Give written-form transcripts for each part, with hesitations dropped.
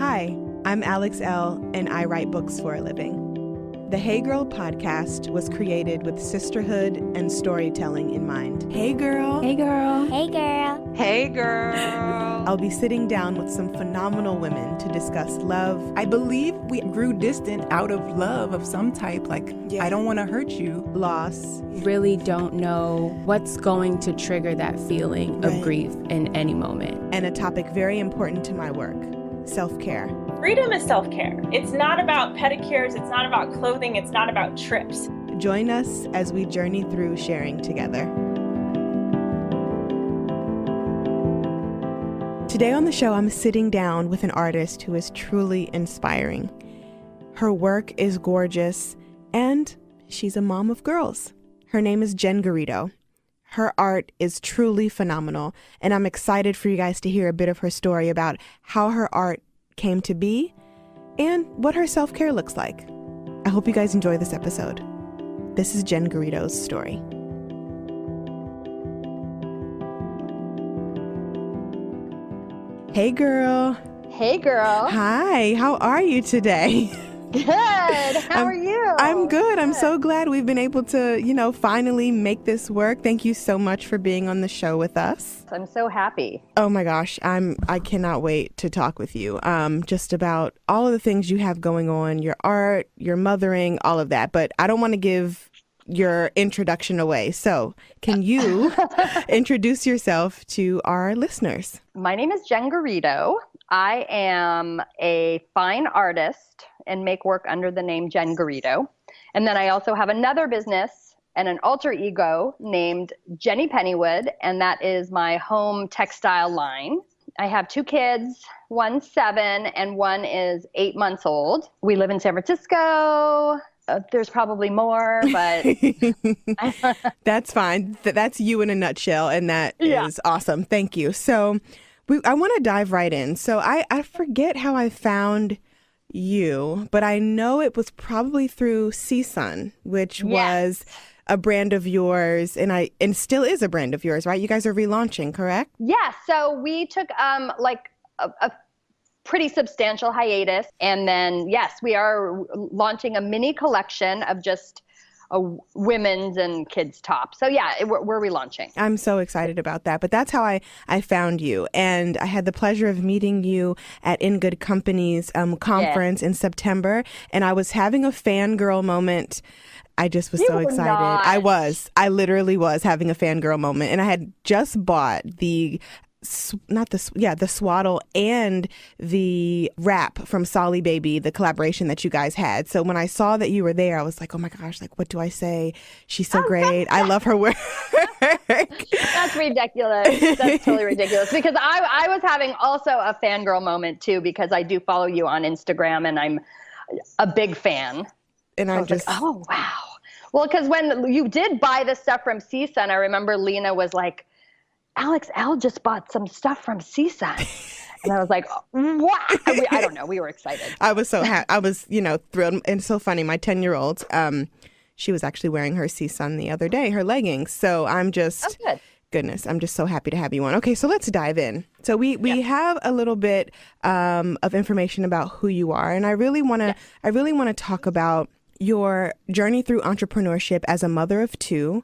Hi, I'm Alex Elle, and I write books for a living. The Hey Girl podcast was created with sisterhood and storytelling in mind. Hey girl. Hey girl. Hey girl. Hey girl. I'll be sitting down with some phenomenal women to discuss love. I believe we grew distant out of love of some type, like, I don't want to hurt you. Loss. Really don't know what's going to trigger that feeling of grief in any moment. And a topic very important to my work, self-care. Freedom is self-care. It's not about pedicures. It's not about clothing. It's not about trips. Join us as we journey through sharing together. Today on the show, I'm sitting down with an artist who is truly inspiring. Her work is gorgeous, and she's a mom of girls. Her name is Jen Garrido. Her art is truly phenomenal, and I'm excited for you guys to hear a bit of her story about how her art came to be and what her self-care looks like. I hope you guys enjoy this episode. This is Jen Garrido's story. Hey girl. Hey girl. Hi, how are you today? Good. How are you? I'm good. I'm so glad we've been able to, finally make this work. Thank you so much for being on the show with us. I'm so happy. Oh my gosh, I cannot wait to talk with you just about all of the things you have going on, your art, your mothering, all of that. But I don't want to give your introduction away. So can you introduce yourself to our listeners? My name is Jen Garrido. I am a fine artist and make work under the name Jen Garrido. And then I also have another business and an alter ego named Jenny Pennywood, and that is my home textile line. I have two kids, one's 7 and one is 8 months old. We live in San Francisco. There's probably more, but that's fine. That's you in a nutshell, and that is awesome. Thank you. So I want to dive right in. So I forget how I found you, but I know it was probably through CSUN, which was a brand of yours, and still is a brand of yours, right? You guys are relaunching, correct? Yeah. So we took a pretty substantial hiatus, and then we are launching a mini collection of just women's and kids tops. So we're relaunching. I'm so excited about that. But that's how I found you. And I had the pleasure of meeting you at In Good Company's conference in September. And I was having a fangirl moment. I just was so excited. I literally was having a fangirl moment. And I had just bought the swaddle and the wrap from Solly Baby, the collaboration that you guys had. So when I saw that you were there, I was like, oh my gosh, like, what do I say? She's so great. I love her work. That's ridiculous. That's totally ridiculous. Because I was having also a fangirl moment too, because I do follow you on Instagram and I'm a big fan. And I was like, oh, wow. Well, because when you did buy the stuff from CSUN, I remember Lena was like, Alex Elle just bought some stuff from CSUN. And I was like, what? I don't know. We were excited. I was so happy. I was, thrilled. And so funny. My 10-year-old, she was actually wearing her CSUN the other day, her leggings. So I'm just, goodness, I'm just so happy to have you on. Okay, so let's dive in. So we have a little bit of information about who you are. And I really want to talk about your journey through entrepreneurship as a mother of 2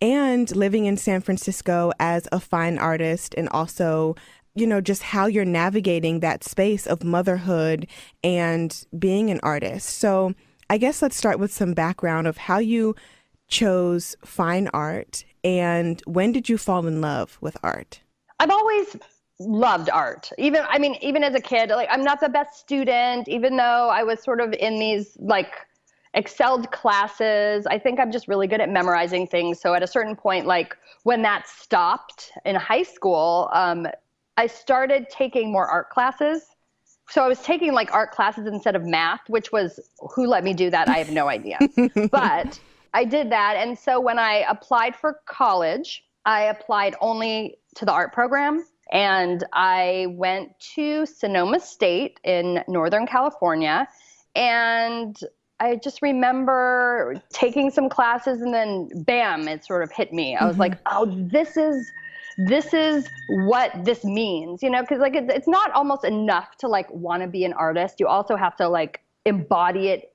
and living in San Francisco as a fine artist, and also, just how you're navigating that space of motherhood and being an artist. So I guess let's start with some background of how you chose fine art and when did you fall in love with art? I've always loved art. Even as a kid, like, I'm not the best student, even though I was sort of in these excelled classes. I think I'm just really good at memorizing things. So at a certain point, like when that stopped in high school, I started taking more art classes. So I was taking art classes instead of math, which was, who let me do that? I have no idea. But I did that. And so when I applied for college, I applied only to the art program. And I went to Sonoma State in Northern California, and I just remember taking some classes and then bam, it sort of hit me. I was like, oh, this is this is what this means, because like it's not almost enough to like want to be an artist. You also have to like embody it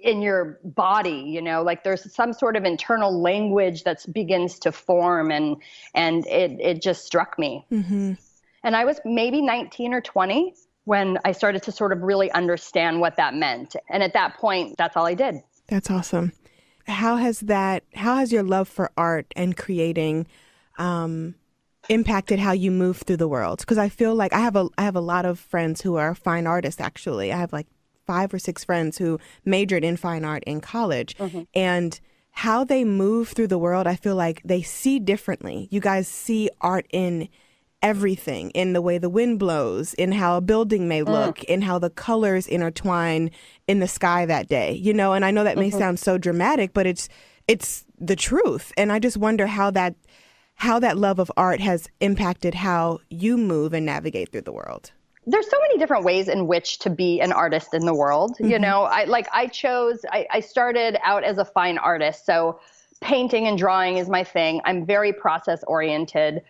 in your body, like there's some sort of internal language that begins to form, and it just struck me. Mm-hmm. And I was maybe 19 or 20 when I started to sort of really understand what that meant. And at that point, that's all I did. That's awesome. How has your love for art and creating impacted how you move through the world? Because I feel like I have a lot of friends who are fine artists, actually. I have like 5 or 6 friends who majored in fine art in college. Mm-hmm. And how they move through the world, I feel like they see differently. You guys see art in everything, in the way the wind blows, in how a building may look, in how the colors intertwine in the sky that day, and I know that may sound so dramatic, but it's the truth. And I just wonder how that love of art has impacted how you move and navigate through the world. There's so many different ways in which to be an artist in the world. I started out as a fine artist. So painting and drawing is my thing. I'm very process oriented.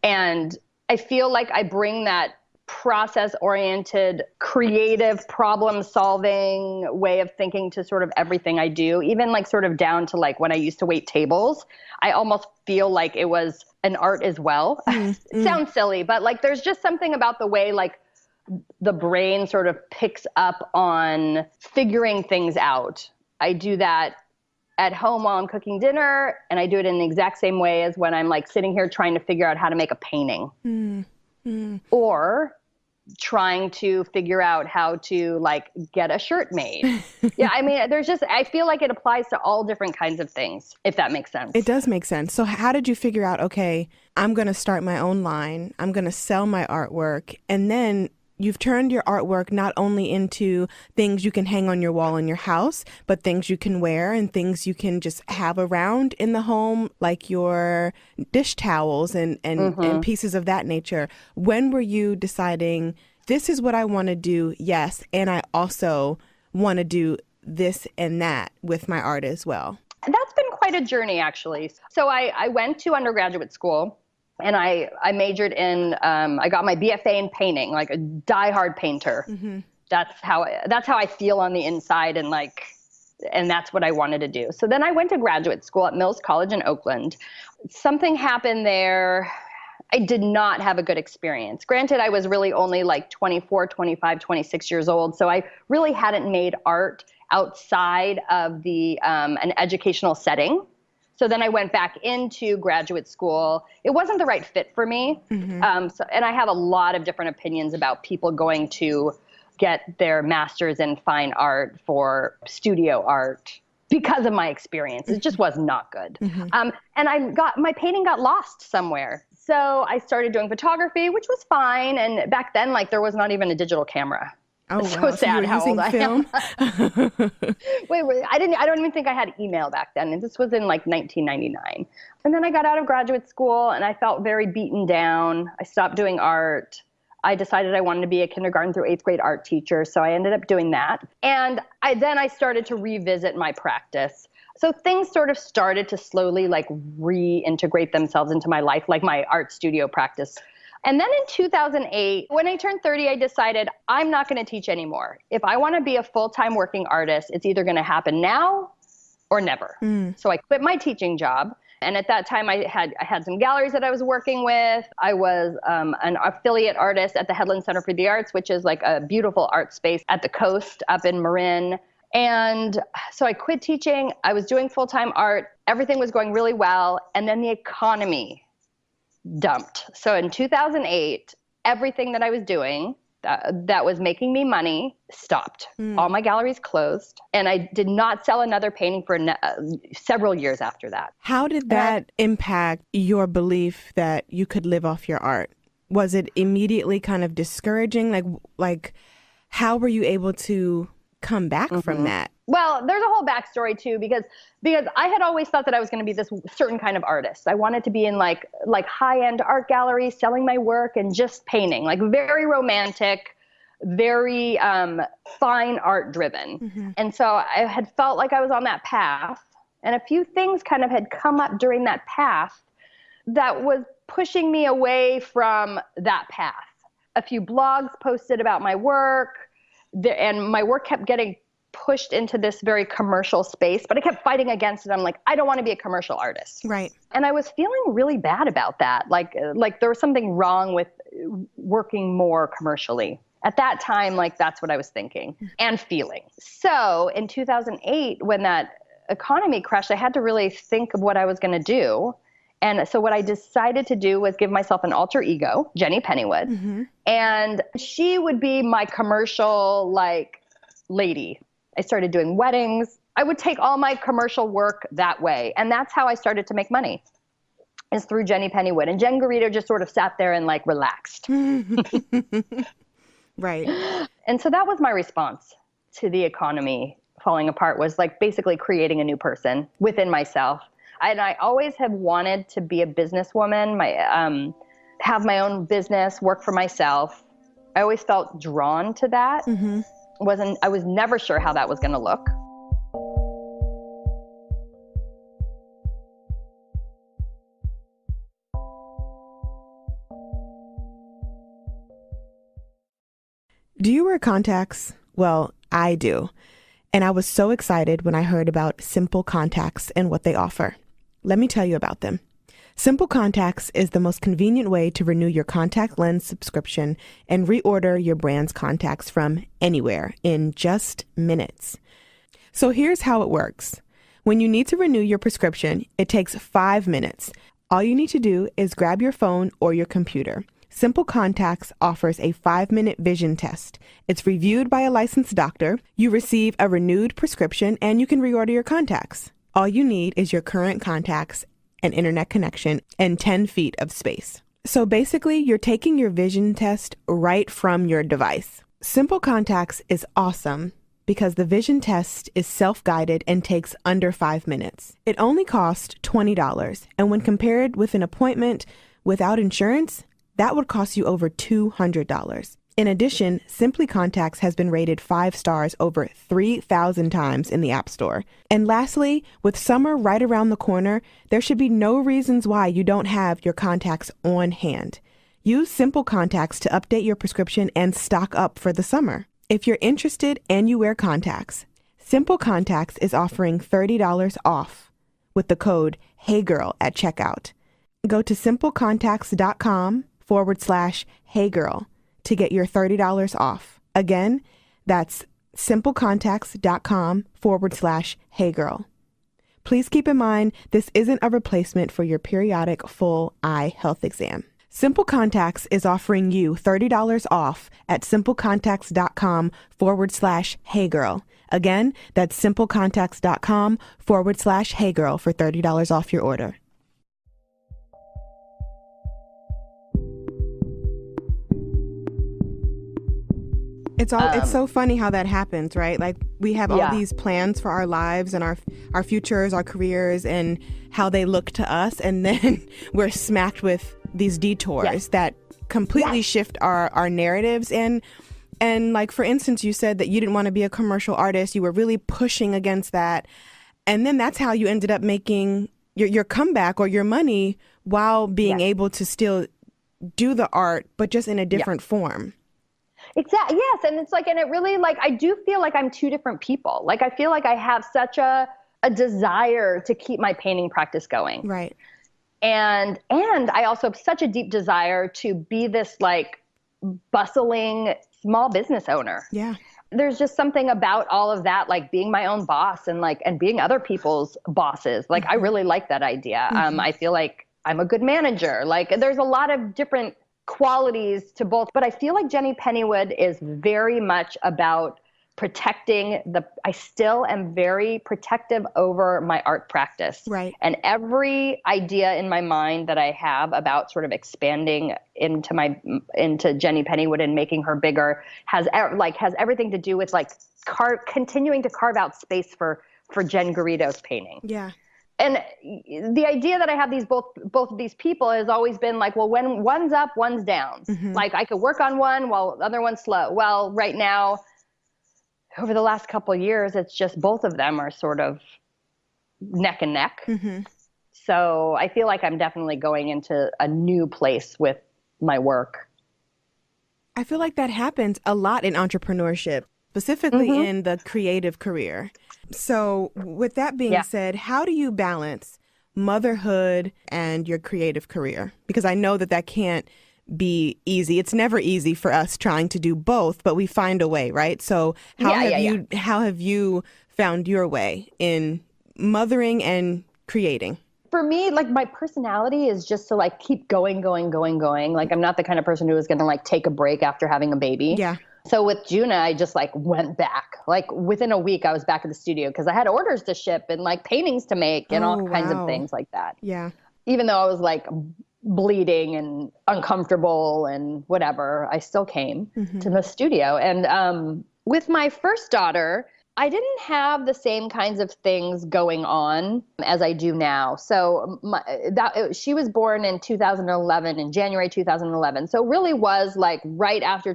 And I feel like I bring that process-oriented, creative, problem-solving way of thinking to sort of everything I do, even like sort of down to like when I used to wait tables. I almost feel like it was an art as well. It sounds silly, but like there's just something about the way like the brain sort of picks up on figuring things out. I do that at home while I'm cooking dinner, and I do it in the exact same way as when I'm like sitting here trying to figure out how to make a painting. Or trying to figure out how to like get a shirt made. Yeah, I mean, I feel like it applies to all different kinds of things, if that makes sense. It does make sense. So how did you figure out, okay, I'm going to start my own line, I'm going to sell my artwork, and then you've turned your artwork not only into things you can hang on your wall in your house, but things you can wear and things you can just have around in the home, like your dish towels and pieces of that nature. When were you deciding, this is what I want to do, yes, and I also want to do this and that with my art as well? That's been quite a journey, actually. So I went to undergraduate school. And I majored in, I got my BFA in painting, like a diehard painter. Mm-hmm. That's how I feel on the inside, and that's what I wanted to do. So then I went to graduate school at Mills College in Oakland. Something happened there. I did not have a good experience. Granted, I was really only like 24, 25, 26 years old. So I really hadn't made art outside of an educational setting. So then I went back into graduate school. It wasn't the right fit for me. Mm-hmm. And I have a lot of different opinions about people going to get their master's in fine art for studio art because of my experience. It just was not good. Mm-hmm. And my painting got lost somewhere. So I started doing photography, which was fine. And back then, like, there was not even a digital camera. Oh, it's wow. So sad how old film? I am. Wait, I don't even think I had email back then. And this was in like 1999. And then I got out of graduate school and I felt very beaten down. I stopped doing art. I decided I wanted to be a kindergarten through 8th grade art teacher. So I ended up doing that. And I started to revisit my practice. So things sort of started to slowly like reintegrate themselves into my life, like my art studio practice. And then in 2008, when I turned 30, I decided I'm not going to teach anymore. If I want to be a full-time working artist, it's either going to happen now or never. So I quit my teaching job. And at that time, I had some galleries that I was working with. I was an affiliate artist at the Headland Center for the Arts, which is like a beautiful art space at the coast up in Marin. And so I quit teaching. I was doing full-time art. Everything was going really well. And then the economy dumped. So in 2008, everything that I was doing that was making me money stopped. All my galleries closed, and I did not sell another painting for several years after that. How did that impact your belief that you could live off your art? Was it immediately kind of discouraging? Like how were you able to come back from that? Well, there's a whole backstory too, because I had always thought that I was going to be this certain kind of artist. I wanted to be in like high-end art galleries, selling my work and just painting, like very romantic, very fine art driven. Mm-hmm. And so I had felt like I was on that path, and a few things kind of had come up during that path that was pushing me away from that path. A few blogs posted about my work, and my work kept getting pushed into this very commercial space, but I kept fighting against it. I'm like, I don't want to be a commercial artist. Right. And I was feeling really bad about that. Like there was something wrong with working more commercially. At that time, like that's what I was thinking and feeling. So in 2008, when that economy crashed, I had to really think of what I was going to do. And so what I decided to do was give myself an alter ego, Jenny Pennywood, and she would be my commercial like lady. I started doing weddings. I would take all my commercial work that way. And that's how I started to make money, is through Jenny Pennywood. And Jen Garrido just sort of sat there and like relaxed. Right. And so that was my response to the economy falling apart, was like basically creating a new person within myself. And I always have wanted to be a businesswoman, have my own business, work for myself. I always felt drawn to that. I was never sure how that was going to look. Do you wear contacts? Well, I do. And I was so excited when I heard about Simple Contacts and what they offer. Let me tell you about them. Simple Contacts is the most convenient way to renew your contact lens subscription and reorder your brand's contacts from anywhere in just minutes. So here's how it works. When you need to renew your prescription, it takes 5 minutes. All you need to do is grab your phone or your computer. Simple Contacts offers a 5-minute vision test. It's reviewed by a licensed doctor. You receive a renewed prescription and you can reorder your contacts. All you need is your current contacts, an internet connection, and 10 feet of space. So basically, you're taking your vision test right from your device. Simple Contacts is awesome because the vision test is self-guided and takes under 5 minutes. It only costs $20, and when compared with an appointment without insurance, that would cost you over $200. In addition, Simply Contacts has been rated 5 stars over 3,000 times in the App Store. And lastly, with summer right around the corner, there should be no reasons why you don't have your contacts on hand. Use Simple Contacts to update your prescription and stock up for the summer. If you're interested and you wear contacts, Simple Contacts is offering $30 off with the code HeyGirl at checkout. Go to simplecontacts.com/HeyGirl to get your $30 off. Again, that's simplecontacts.com/HeyGirl. Please keep in mind, this isn't a replacement for your periodic full eye health exam. Simple Contacts is offering you $30 off at simplecontacts.com/HeyGirl. Again, that's simplecontacts.com/HeyGirl for $30 off your order. It's so funny how that happens, right? Like we have all these plans for our lives and our futures, our careers, and how they look to us, and then we're smacked with these detours that completely shift our narratives. And like, for instance, you said that you didn't want to be a commercial artist. You were really pushing against that. And then that's how you ended up making your comeback or your money while being able to still do the art, but just in a different form. Exactly. Yes. And it's like, and it really, like, I do feel like I'm two different people. Like, I feel like I have such a desire to keep my painting practice going. Right. And I also have such a deep desire to be this like bustling small business owner. Yeah. There's just something about all of that, like being my own boss and being other people's bosses. Like, I really like that idea. I feel like I'm a good manager. Like, there's a lot of different qualities to both, but I feel like Jenny Pennywood is very much about protecting I still am very protective over my art practice. Right. And every idea in my mind that I have about sort of expanding into Jenny Pennywood and making her bigger has everything to do with like continuing to carve out space for Jen Garrido's painting. Yeah. And the idea that I have both of these people has always been like, well, when one's up, one's down. Like, I could work on one while the other one's slow. Well, right now, over the last couple of years, it's just both of them are sort of neck and neck. So I feel like I'm definitely going into a new place with my work. I feel like that happens a lot in entrepreneurship, specifically in the creative career. So with that being said, how do you balance motherhood and your creative career? Because I know that can't be easy. It's never easy for us trying to do both, but we find a way, right? So how have you found your way in mothering and creating? For me, like my personality is just to like keep going. Like I'm not the kind of person who is going to like take a break after having a baby. Yeah. So with Juna, I just like went back. Like within a week, I was back at the studio because I had orders to ship and like paintings to make and all kinds of things like that. Yeah. Even though I was like bleeding and uncomfortable and whatever, I still came to the studio. And with my first daughter, I didn't have the same kinds of things going on as I do now. So she was born in 2011, in January 2011. So it really was like right after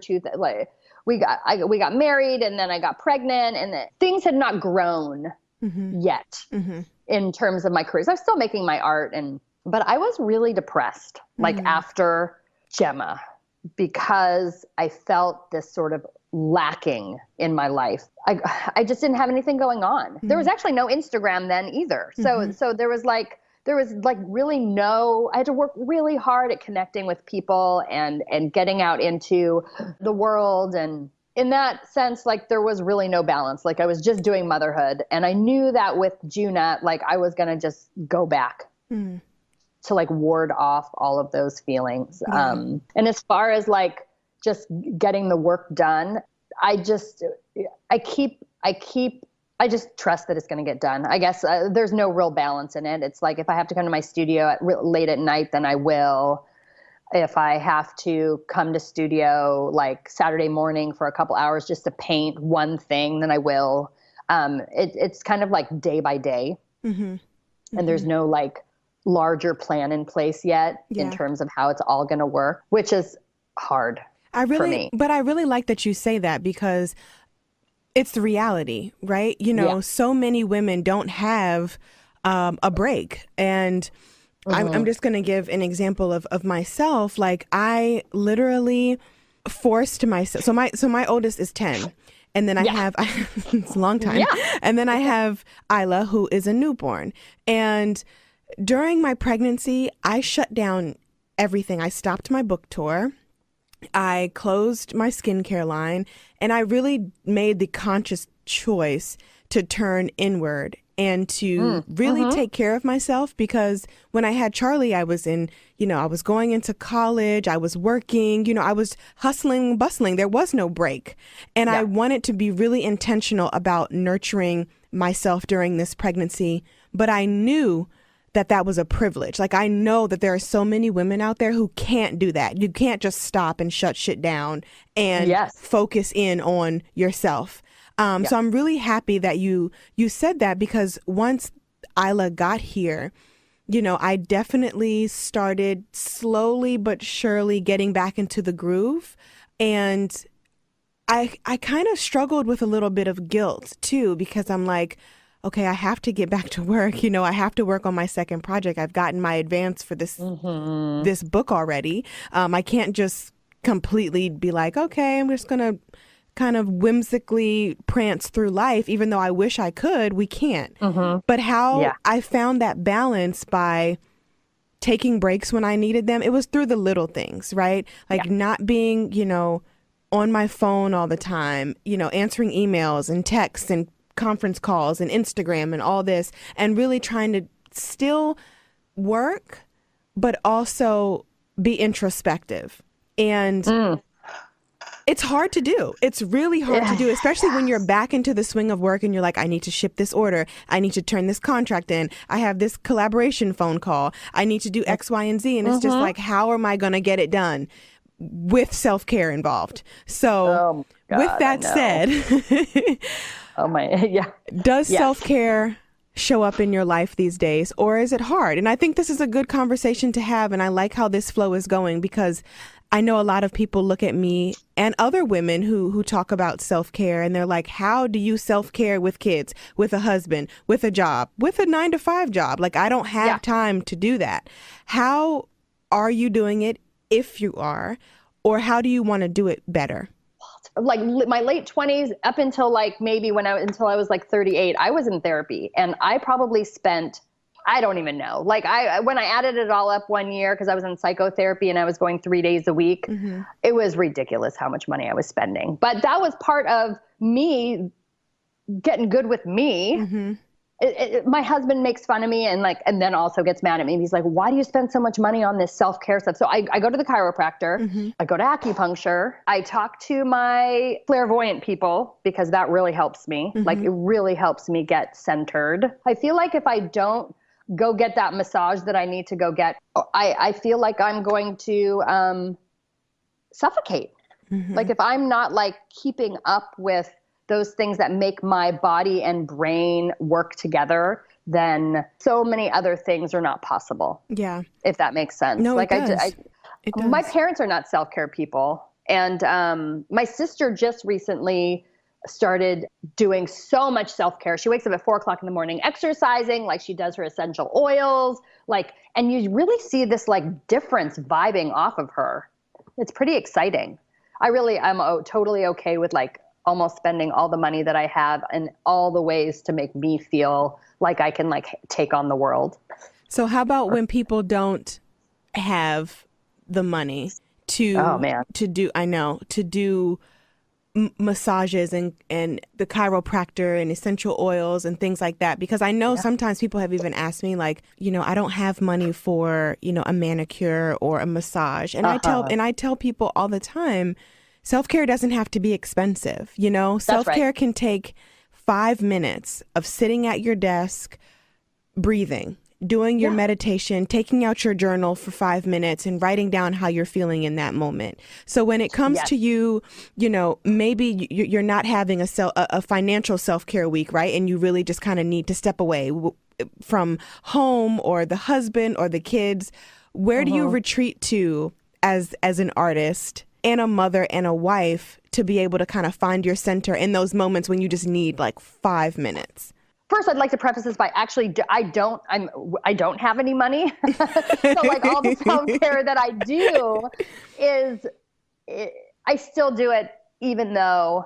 we got married, and then I got pregnant, and things had not grown yet in terms of my career. So I was still making my art, but I was really depressed like after Gemma, because I felt this sort of lacking in my life. I just didn't have anything going on. There was actually no Instagram then either. So there was like really I had to work really hard at connecting with people and getting out into the world. And in that sense, like there was really no balance. Like I was just doing motherhood. And I knew that with Juna, like I was going to just go back to like ward off all of those feelings. And as far as like just getting the work done, I just trust that it's going to get done. I guess there's no real balance in it. It's like if I have to come to my studio late at night, then I will. If I have to come to studio like Saturday morning for a couple hours just to paint one thing, then I will. It's kind of like day by day. And there's no like larger plan in place yet in terms of how it's all going to work, which is hard. But I really like that you say that, because it's the reality, right? You know, so many women don't have a break. And I'm just going to give an example of myself. Like I literally forced myself. So my oldest is 10. And then I have, it's a long time. Yeah. And then I have Isla, who is a newborn. And during my pregnancy, I shut down everything. I stopped my book tour. I closed my skincare line, and I really made the conscious choice to turn inward and to really take care of myself, because when I had Charlie, I was I was going into college, I was working, I was hustling, bustling. There was no break. And I wanted to be really intentional about nurturing myself during this pregnancy, but I knew that was a privilege. Like I know that there are so many women out there who can't do that. You can't just stop and shut shit down and focus in on yourself. So I'm really happy that you said that, because once Isla got here, I definitely started slowly but surely getting back into the groove. And I kind of struggled with a little bit of guilt too, because I'm like, okay, I have to get back to work. I have to work on my second project. I've gotten my advance for this book already. I can't just completely be like, okay, I'm just going to kind of whimsically prance through life, even though I wish I could. We can't. But how I found that balance by taking breaks when I needed them, it was through the little things, right? Like not being, on my phone all the time, answering emails and texts and conference calls and Instagram and all this, and really trying to still work, but also be introspective. And it's hard to do. It's really hard to do, especially when you're back into the swing of work and you're like, I need to ship this order. I need to turn this contract in. I have this collaboration phone call. I need to do X, Y, and Z. And it's just like, how am I going to get it done with self-care involved? So with that said, does self-care show up in your life these days, or is it hard? And I think this is a good conversation to have, and I like how this flow is going, because I know a lot of people look at me and other women who talk about self-care, and they're like, how do you self-care with kids, with a husband, with a job, with a 9-to-5 job? Like, I don't have time to do that. How are you doing it, if you are, or how do you want to do it better? Like my late 20s up until like maybe until I was like 38, I was in therapy, and I probably spent, I don't even know. Like when I added it all up one year, because I was in psychotherapy and I was going 3 days a week, it was ridiculous how much money I was spending. But that was part of me getting good with me. My husband makes fun of me and then also gets mad at me. He's like, why do you spend so much money on this self-care stuff? So I go to the chiropractor, I go to acupuncture, I talk to my clairvoyant people, because that really helps me. Like, it really helps me get centered. I feel like if I don't go get that massage that I need to go get, I feel like I'm going to suffocate. Like, if I'm not like keeping up with those things that make my body and brain work together, then so many other things are not possible. Yeah. If that makes sense. No, like it does. It does. My parents are not self-care people. And my sister just recently started doing so much self-care. She wakes up at 4:00 in the morning, exercising, like she does her essential oils, and you really see this like difference vibing off of her. It's pretty exciting. I'm totally okay with like almost spending all the money that I have in all the ways to make me feel like I can like take on the world. So how about when people don't have the money to do massages and the chiropractor and essential oils and things like that? Because I know sometimes people have even asked me like, I don't have money for, a manicure or a massage. And I tell people all the time, self-care doesn't have to be expensive. Self-care can take 5 minutes of sitting at your desk, breathing, doing your meditation, taking out your journal for 5 minutes and writing down how you're feeling in that moment. So when it comes to you, maybe you're not having a financial self-care week, right? And you really just kind of need to step away from home or the husband or the kids. Where do you retreat to as an artist and a mother and a wife to be able to kind of find your center in those moments when you just need like 5 minutes? First, I'd like to preface this by actually, I don't have any money. So like all the self-care that I do I still do it even though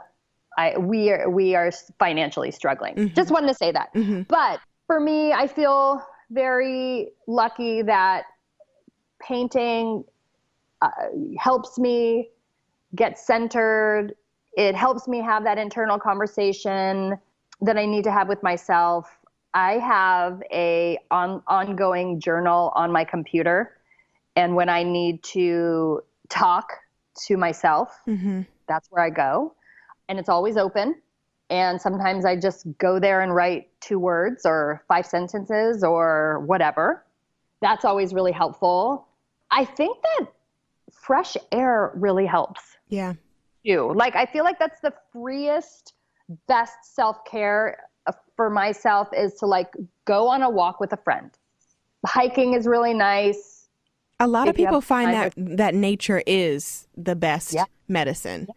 we are financially struggling. Just wanted to say that. But for me, I feel very lucky that painting helps me get centered. It helps me have that internal conversation that I need to have with myself. I have a ongoing journal on my computer. And when I need to talk to myself, that's where I go. And it's always open. And sometimes I just go there and write 2 words or 5 sentences or whatever. That's always really helpful. I think that fresh air really helps. Yeah. Like, I feel like that's the freest, best self-care for myself is to like go on a walk with a friend. Hiking is really nice. A lot of people find that nature is the best medicine.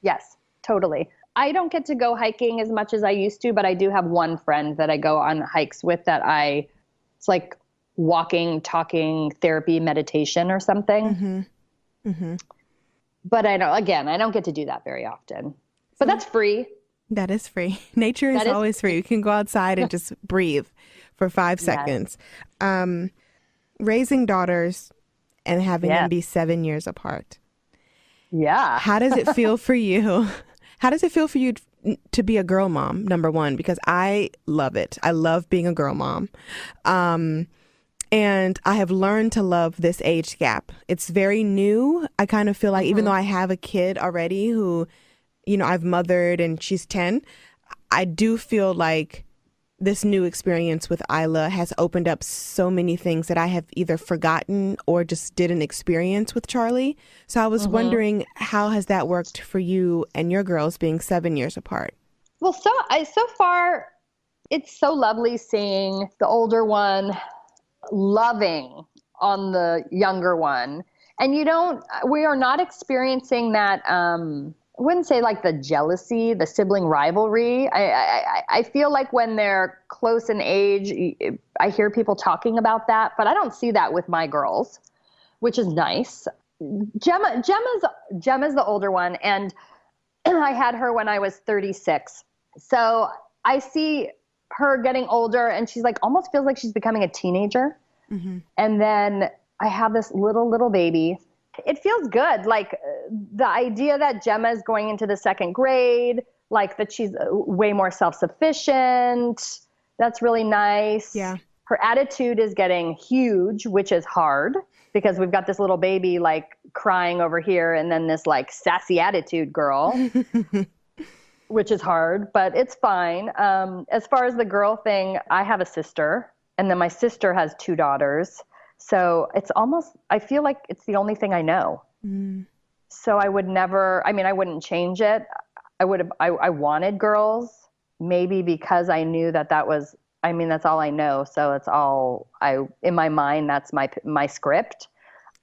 Yes, totally. I don't get to go hiking as much as I used to, but I do have one friend that I go on hikes with it's like walking, talking, therapy, meditation or something. But I don't get to do that very often. But that's free. That is free. Nature is always free. You can go outside and just breathe for 5 seconds. Raising daughters and having them be 7 years apart. Yeah. How does it feel for you? How does it feel for you to be a girl mom, number one? Because I love it. I love being a girl mom. And I have learned to love this age gap. It's very new. I kind of feel like even though I have a kid already who, I've mothered and she's 10, I do feel like this new experience with Isla has opened up so many things that I have either forgotten or just didn't experience with Charlie. So I was wondering, how has that worked for you and your girls being 7 years apart? Well, so far, it's so lovely seeing the older one loving on the younger one And we are not experiencing that, I wouldn't say like the jealousy, the sibling rivalry. I feel like when they're close in age, I hear people talking about that, but I don't see that with my girls, which is nice. Gemma's the older one, and I had her when I was 36. So I see her getting older, and she's like, almost feels like she's becoming a teenager. Mm-hmm. And then I have this little baby. It feels good. Like the idea that Gemma is going into the second grade, like that she's way more self-sufficient. That's really nice. Yeah. Her attitude is getting huge, which is hard because we've got this little baby like crying over here and then this like sassy attitude girl, which is hard, but it's fine. As far as the girl thing, I have a sister, and then my sister has 2 daughters. So it's almost, I feel like it's the only thing I know. Mm. So I wouldn't change it. I wanted girls, maybe because I knew that's all I know. So it's all in my mind, that's my script.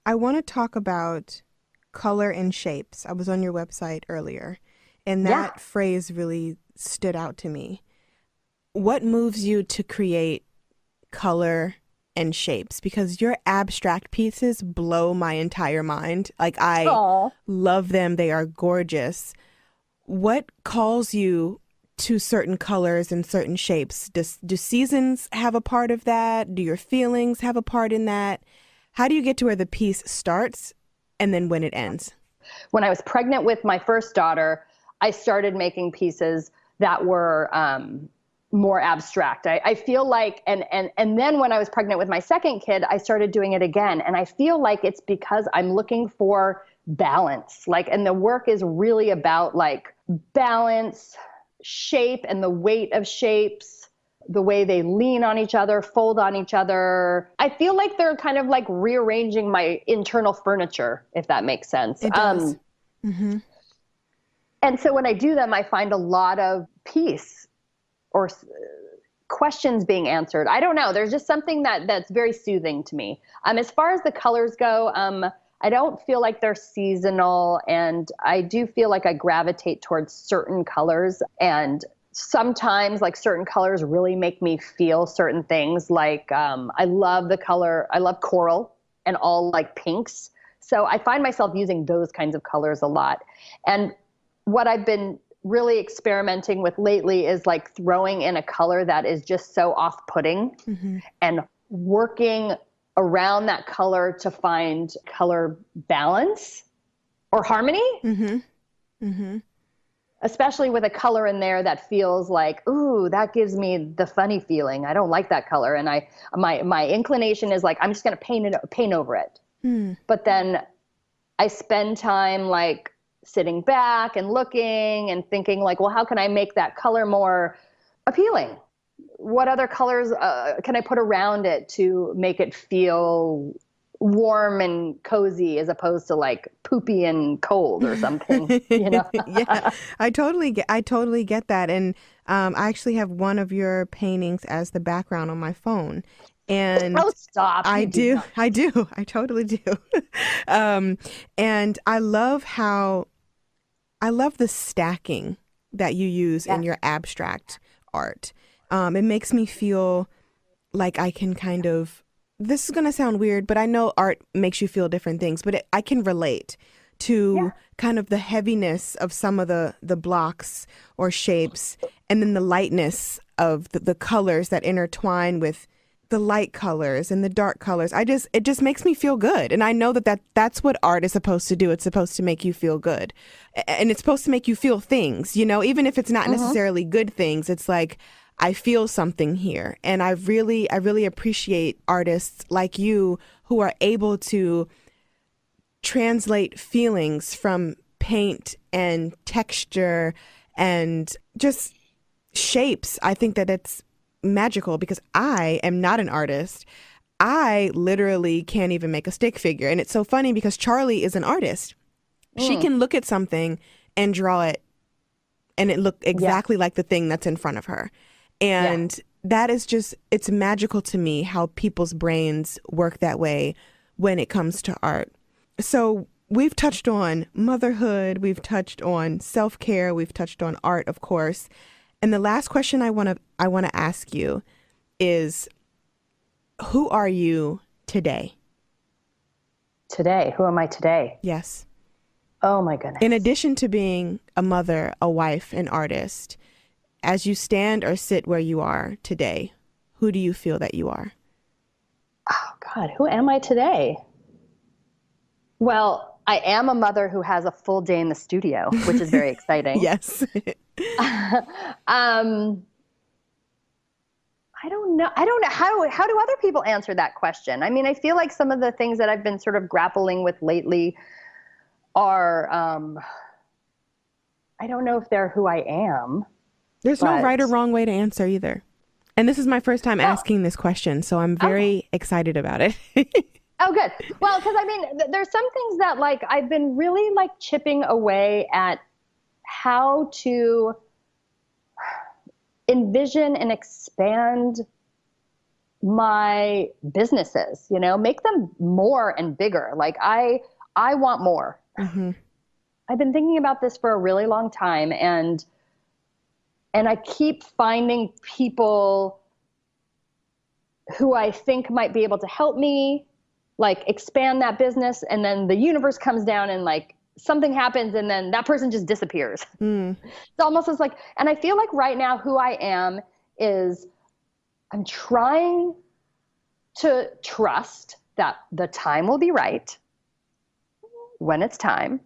I want to talk about color and shapes. I was on your website earlier, and that phrase really stood out to me. What moves you to create color and shapes? Because your abstract pieces blow my entire mind. Like I love them. They are gorgeous. What calls you to certain colors and certain shapes? Do seasons have a part of that? Do your feelings have a part in that? How do you get to where the piece starts and then when it ends? When I was pregnant with my first daughter, I started making pieces that were more abstract. I feel like, and then when I was pregnant with my second kid, I started doing it again. And I feel like it's because I'm looking for balance. Like, and the work is really about like balance, shape, and the weight of shapes, the way they lean on each other, fold on each other. I feel like they're kind of like rearranging my internal furniture, if that makes sense. It does. Mm-hmm. And so when I do them, I find a lot of peace or questions being answered. I don't know. There's just something that's very soothing to me. As far as the colors go, I don't feel like they're seasonal, and I do feel like I gravitate towards certain colors, and sometimes like certain colors really make me feel certain things. Like I love coral and all like pinks. So I find myself using those kinds of colors a lot. And what I've been really experimenting with lately is like throwing in a color that is just so off-putting and working around that color to find color balance or harmony. Especially with a color in there that feels like, ooh, that gives me the funny feeling. I don't like that color. And my inclination is like, I'm just going to paint over it. But then I spend time like sitting back and looking and thinking like, well, how can I make that color more appealing? What other colors can I put around it to make it feel warm and cozy as opposed to like poopy and cold or something, you know? Yeah, I totally get that. And I actually have one of your paintings as the background on my phone. And stop. I totally do. And I love the stacking that you use in your abstract art. It makes me feel like I can kind of, this is going to sound weird, but I know art makes you feel different things, but I can relate to kind of the heaviness of some of the blocks or shapes, and then the lightness of the colors that intertwine with the light colors and the dark colors. It just makes me feel good. And I know that's what art is supposed to do. It's supposed to make you feel good. And it's supposed to make you feel things, you know, even if it's not necessarily good things. It's like, I feel something here. And I really appreciate artists like you who are able to translate feelings from paint and texture and just shapes. I think that it's magical because I am not an artist. I literally can't even make a stick figure. And it's so funny because Charlie is an artist. She can look at something and draw it and it look exactly like the thing that's in front of her. And that is just, it's magical to me how people's brains work that way when it comes to art. So we've touched on motherhood, we've touched on self-care, we've touched on art, of course. And the last question I want to ask you is, who are you today? Today? Who am I today? Yes. Oh my goodness. In addition to being a mother, a wife, an artist, as you stand or sit where you are today, who do you feel that you are? Oh God, who am I today? Well, I am a mother who has a full day in the studio, which is very exciting. Yes. I don't know. How do other people answer that question? I mean, I feel like some of the things that I've been sort of grappling with lately are, I don't know if they're who I am. There's no right or wrong way to answer either. And this is my first time asking this question, so I'm very excited about it. Oh, good. Well, because I mean, there's some things that like I've been really like chipping away at how to envision and expand my businesses, you know, make them more and bigger. Like I want more. Mm-hmm. I've been thinking about this for a really long time, and I keep finding people who I think might be able to help me like expand that business, and then the universe comes down and like something happens and then that person just disappears. It's almost as like, and I feel like right now who I am is I'm trying to trust that the time will be right when it's time,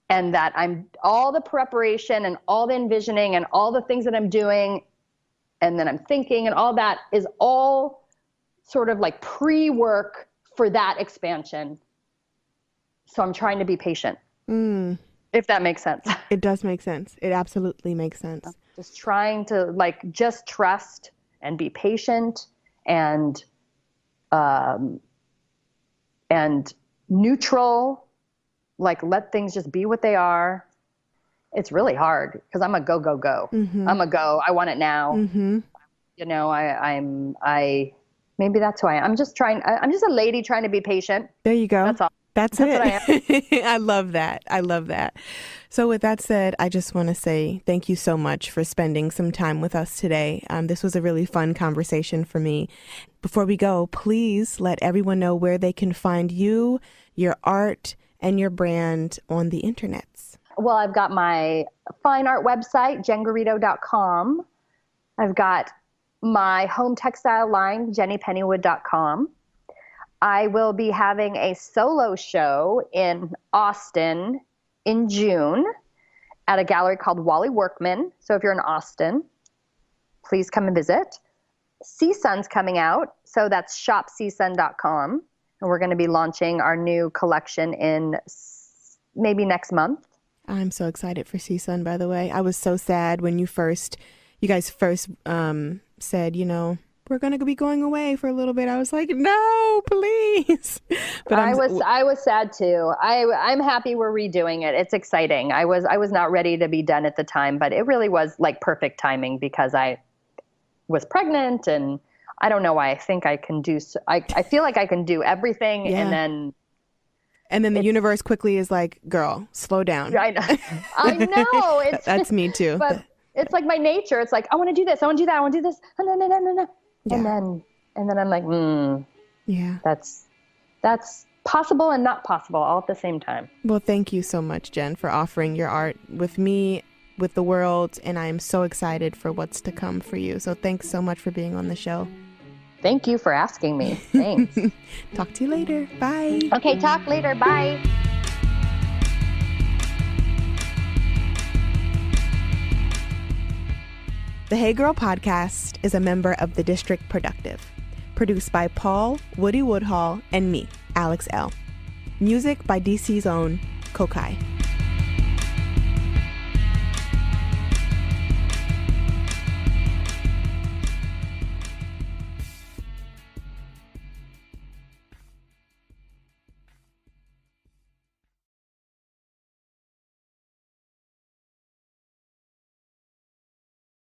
and that I'm all the preparation and all the envisioning and all the things that I'm doing and then I'm thinking and all that is all sort of like pre-work for that expansion. So I'm trying to be patient, if that makes sense. It does make sense. It absolutely makes sense. Just trying to like just trust and be patient and neutral, like let things just be what they are. It's really hard because I'm a go. Mm-hmm. I'm a go. I want it now. Mm-hmm. You know, I maybe that's who I am. I'm just a lady trying to be patient. There you go. That's all. That's it. What I am. I love that. I love that. So with that said, I just want to say thank you so much for spending some time with us today. This was a really fun conversation for me. Before we go, please let everyone know where they can find you, your art, and your brand on the internets. Well, I've got my fine art website, jengarrido.com. I've got my home textile line, jennypennywood.com. I will be having a solo show in Austin in June at a gallery called Wally Workman. So if you're in Austin, please come and visit. CSUN's coming out, so that's shopcsun.com. And we're going to be launching our new collection in maybe next month. I'm so excited for CSUN, by the way. I was so sad when you guys first said, you know, we're going to be going away for a little bit. I was like, no, please. But I was sad too. I'm happy we're redoing it. It's exciting. I was not ready to be done at the time, but it really was like perfect timing because I was pregnant, and I don't know why I think I can do. I feel like I can do everything, yeah. And then the universe quickly is like, girl, slow down. I know. I know. That's me too. But it's like my nature. It's like, I want to do this. I want to do that. I want to do this. No. Yeah. And then I'm like, yeah, that's possible and not possible all at the same time. Well, thank you so much, Jen, for offering your art with me, with the world. And I am so excited for what's to come for you. So thanks so much for being on the show. Thank you for asking me. Thanks. Talk to you later. Bye. Okay, talk later. Bye. The Hey Girl podcast is a member of the District Productive, produced by Paul Woody Woodhall and me, Alex Elle. Music by DC's own Kokai.